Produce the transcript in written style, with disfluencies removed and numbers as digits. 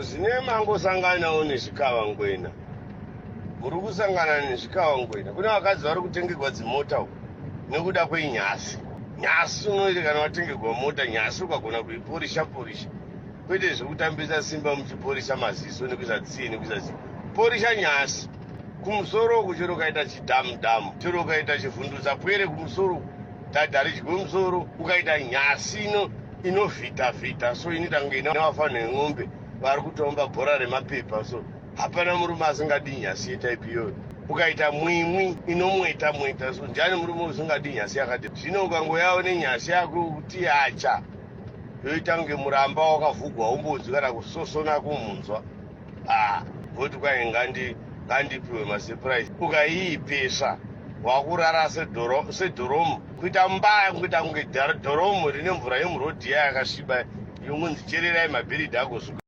zine mangosanganawo nezvikavangwena. Muri kusangana nezvikavangwena. Kune vakadzi vari kutengerwa dzimota uku nekuda kwenyasi. Nyasi unoita kana watengerwa mota, nyasi ukagona kuiporisha porisha. Kwete zvekutambisa simba muchiporisha maziso nekuisa tsiye nekuisa tsiye. Porisha nyasi. Kumusoro uku chero ukaita chidhamu, chero ukaita chivhundutsa pwere kumusoro, dhadhari chigomusoro, ukaita nyasi inovhita, so inoita kunge inavafanhu vemombe vari kutomba bhora remapepa, so hapana murume asingadi nyasi yetaipi iyoyo. Ukaita mwimwi inomweta, so ndiani murume usingadi nyasi yakadai. Zvino ukangoyawo nenyasi yako kuti acha, yoita kunge muramba wakavhugwa umbudzi kana kusosona kumunzwa. Voti kwai ngandipiwe masepuraisi. Ukaiipesha wakurara sedhoromu, kuita mbaya, kuita kunge dhoromu rine mvura yemurodhiya yakasviba, yomunzi chererai mabhiridhi agosvika.